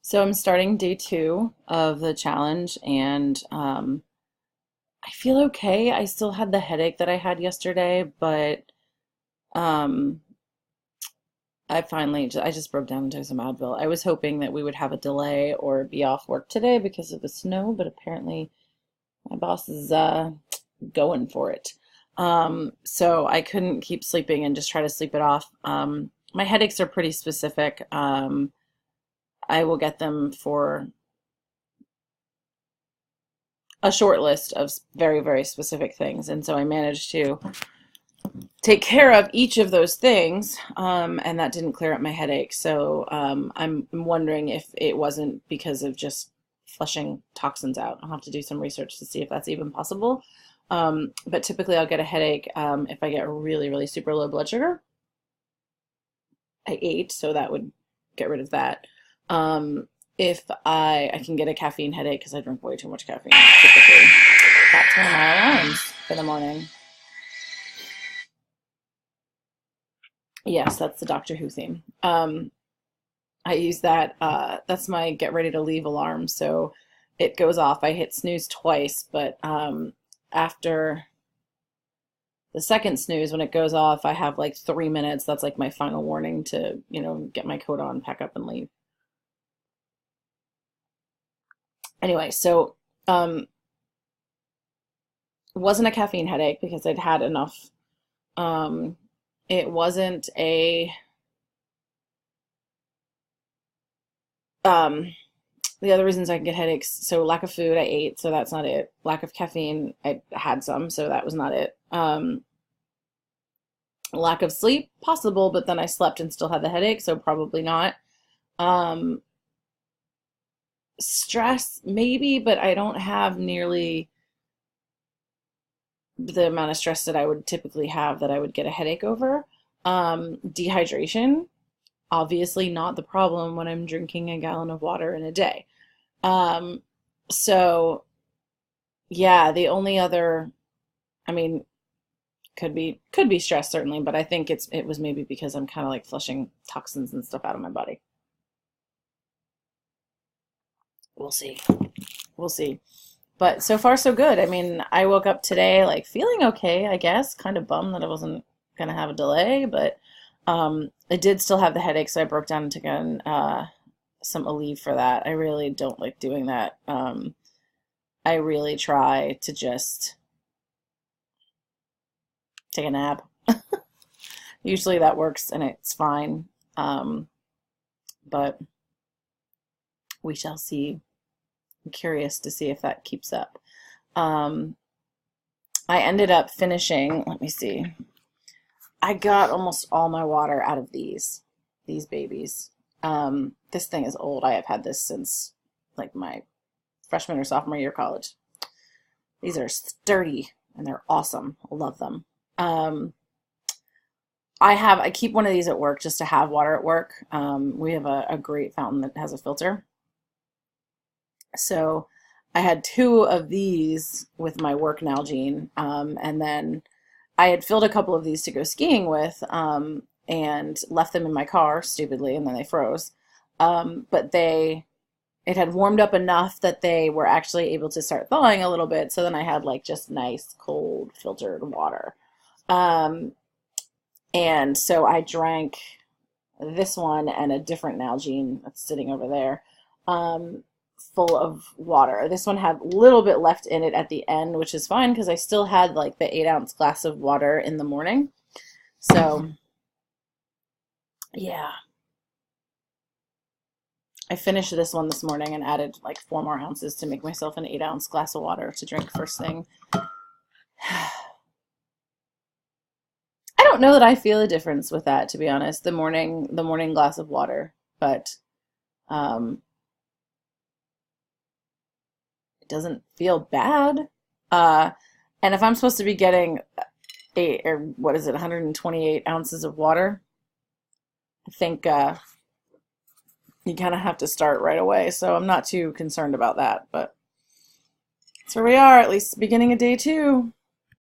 So I'm starting day two of the challenge, and I feel okay. I still had the headache that I had yesterday, but um, I just broke down and took some Advil. I was hoping that we would have a delay or be off work today because of the snow, but apparently my boss is going for it. So I couldn't keep sleeping and just try to sleep it off. My headaches are pretty specific. I will get them for a short list of very, very specific things. And so I managed to take care of each of those things, and that didn't clear up my headache. So I'm wondering if it wasn't because of just flushing toxins out. I'll have to do some research to see if that's even possible. But typically I'll get a headache if I get really, really super low blood sugar. I ate, so that would get rid of that. Um, if I can get a caffeine headache because I drink way too much caffeine typically. That's one of my alarms for the morning. Yes, that's the Doctor Who theme. I use that. That's my get ready to leave alarm. So it goes off. I hit snooze twice, but after the second snooze, when it goes off, I have like 3 minutes. That's like my final warning to, get my coat on, pack up, and leave. Anyway, so um, it wasn't a caffeine headache because I'd had enough. Um, it wasn't a um, the other reasons I can get headaches. So lack of food, I ate, so that's not it. Lack of caffeine, I had some, so that was not it. Lack of sleep, possible, but then I slept and still had the headache, so probably not. Um, Stress, maybe, but I don't have nearly the amount of stress that I would typically have that I would get a headache over. Dehydration, obviously not the problem when I'm drinking a gallon of water in a day. Um, so yeah, the only other, I mean, could be stress certainly, but I think it was maybe because I'm kind of like flushing toxins and stuff out of my body. We'll see. We'll see. But so far so good. I mean, I woke up today like feeling okay, I guess. Kind of bummed that I wasn't gonna have a delay, but I did still have the headache, so I broke down and took on some Aleve for that. I really don't like doing that. I really try to just take a nap. Usually that works and it's fine. Um, but we shall see. I'm curious to see if that keeps up. Um, I ended up finishing, let me see. I got almost all my water out of these babies. This thing is old. I have had this since like my freshman or sophomore year of college. These are sturdy and they're awesome. I love them. Um, I keep one of these at work just to have water at work. We have a great fountain that has a filter. So I had two of these with my work Nalgene, and then I had filled a couple of these to go skiing with, and left them in my car stupidly, and then they froze. But it had warmed up enough that they were actually able to start thawing a little bit. So then I had like just nice cold filtered water. Um, and so I drank this one and a different Nalgene that's sitting over there, um, full of water. This one had a little bit left in it at the end, which is fine because I still had like the 8 ounce glass of water in the morning. So yeah, I finished this one this morning and added like 4 more ounces to make myself an 8 ounce glass of water to drink first thing. I don't know that I feel a difference with that, to be honest. The morning glass of water, but um, it doesn't feel bad. Uh, and if I'm supposed to be getting eight or what is it, 128 ounces of water, I think you kind of have to start right away. So I'm not too concerned about that. But so we are, at least beginning of day two.